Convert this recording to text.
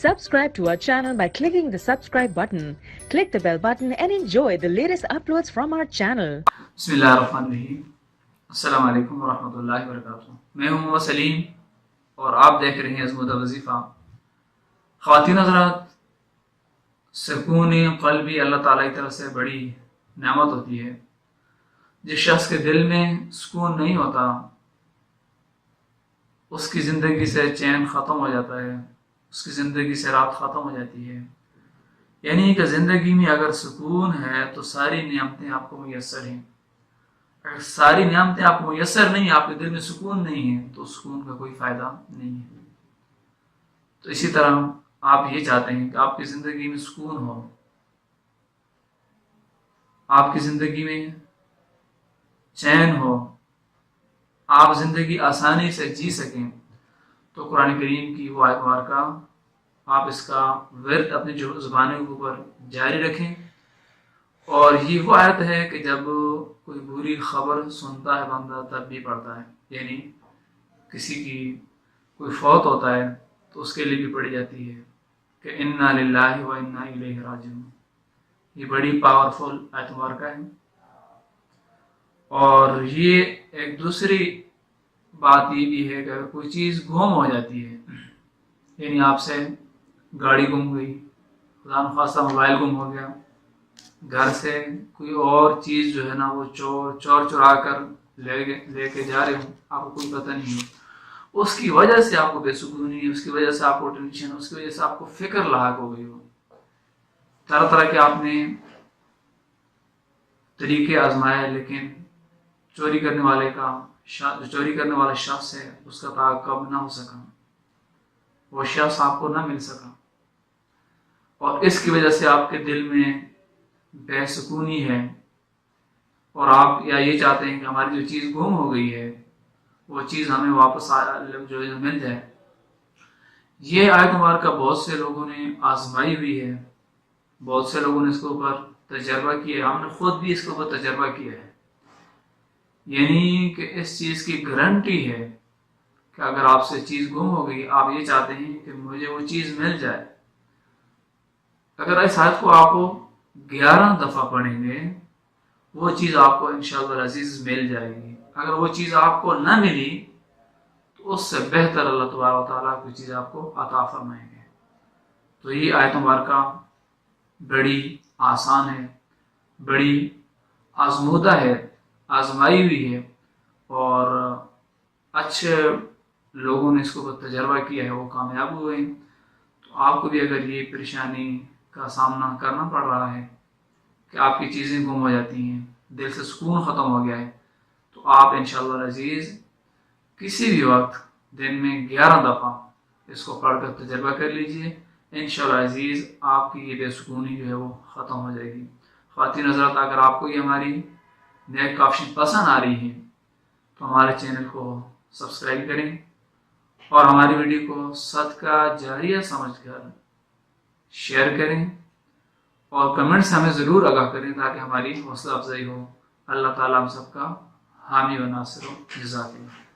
Subscribe to our channel by clicking the subscribe button. Click the bell button and enjoy the latest uploads from our channel. Bismillahirrahmanirrahim. السلام علیکم ورحمۃ اللہ وبرکاتہ. میں ہوں محمد سلیم اور آپ دیکھ رہے ہیں عظمت وظیفہ. خواتین حضرات، سکون قلبی اللہ تعالیٰ کی طرف سے بڑی نعمت ہوتی ہے. جس شخص کے دل میں سکون نہیں ہوتا اس کی زندگی سے چین ختم ہو جاتا ہے، اس کی زندگی سے رات ختم ہو جاتی ہے. یعنی کہ زندگی میں اگر سکون ہے تو ساری نعمتیں آپ کو میسر ہیں. اگر ساری نعمتیں آپ کو میسر نہیں، آپ کے دل میں سکون نہیں ہے، تو سکون کا کوئی فائدہ نہیں ہے. تو اسی طرح آپ یہ چاہتے ہیں کہ آپ کی زندگی میں سکون ہو، آپ کی زندگی میں چین ہو، آپ زندگی آسانی سے جی سکیں، تو قرآن کریم کی وہ آیت مبارکہ آپ اس کا ورد اپنی زبانوں کے اوپر جاری رکھیں. اور یہ وہ آیت ہے کہ جب کوئی بری خبر سنتا ہے بندہ تب بھی پڑھتا ہے. یعنی کسی کی کوئی فوت ہوتا ہے تو اس کے لیے بھی پڑھی جاتی ہے کہ انا للہ و انا الیہ راجعون. یہ بڑی پاورفل آیت مبارکہ ہے. اور یہ ایک دوسری بات یہ بھی ہے کہ اگر کوئی چیز گم ہو جاتی ہے، یعنی آپ سے گاڑی گم گئی، خدا نخواستہ موبائل گم ہو گیا، گھر سے کوئی اور چیز جو ہے نا وہ چور چرا کر لے کے جا رہے ہوں، آپ کو کوئی پتہ نہیں ہو، اس کی وجہ سے آپ کو بے سکونی، اس کی وجہ سے آپ کو ٹینشن، اس کی وجہ سے آپ کو فکر لاحق ہو گئی ہو. طرح طرح کے آپ نے طریقے آزمائے، لیکن چوری کرنے والا شخص ہے اس کا تعاقب نہ ہو سکا، وہ شخص آپ کو نہ مل سکا، اور اس کی وجہ سے آپ کے دل میں بے سکونی ہے، اور آپ یا یہ چاہتے ہیں کہ ہماری جو چیز گم ہو گئی ہے وہ چیز ہمیں واپس جو ہے مل جائے. یہ آیت مبارکہ بہت سے لوگوں نے آزمائی ہوئی ہے، بہت سے لوگوں نے اس کے اوپر تجربہ کیا ہے. ہم نے خود بھی اس کے اوپر تجربہ کیا ہے. یعنی کہ اس چیز کی گارنٹی ہے کہ اگر آپ سے چیز گم ہو گئی، آپ یہ چاہتے ہیں کہ مجھے وہ چیز مل جائے. اگر اس آیت کو آپ 11 دفعہ پڑھیں گے وہ چیز آپ کو انشاءاللہ العزیز مل جائے گی. اگر وہ چیز آپ کو نہ ملی تو اس سے بہتر اللہ تبارک و تعالیٰ کوئی چیز آپ کو عطا فرمائیں گے. تو یہ آیت مبارکہ بڑی آسان ہے، بڑی آزمودہ ہے، آزمائی ہوئی ہے، اور اچھے لوگوں نے اس کو تجربہ کیا ہے، وہ کامیاب ہوئے ہیں. تو آپ کو بھی اگر یہ پریشانی کا سامنا کرنا پڑ رہا ہے کہ آپ کی چیزیں گم ہو جاتی ہیں، دل سے سکون ختم ہو گیا ہے، تو آپ انشاءاللہ العزیز کسی بھی وقت دن میں 11 دفعہ اس کو پڑھ کر تجربہ کر لیجئے. انشاءاللہ العزیز آپ کی یہ بے سکونی جو ہے وہ ختم ہو جائے گی. خواتین حضرات، اگر آپ کو یہ ہماری نئے کافشن پسند آ رہی ہیں تو ہمارے چینل کو سبسکرائب کریں اور ہماری ویڈیو کو صدقہ جاریہ سمجھ کر شیئر کریں، اور کمنٹ سے ہمیں ضرور آگاہ کریں تاکہ ہماری حوصلہ افزائی ہو. اللہ تعالیٰ ہم سب کا حامی و ناصر ہو. جزاک اللہ.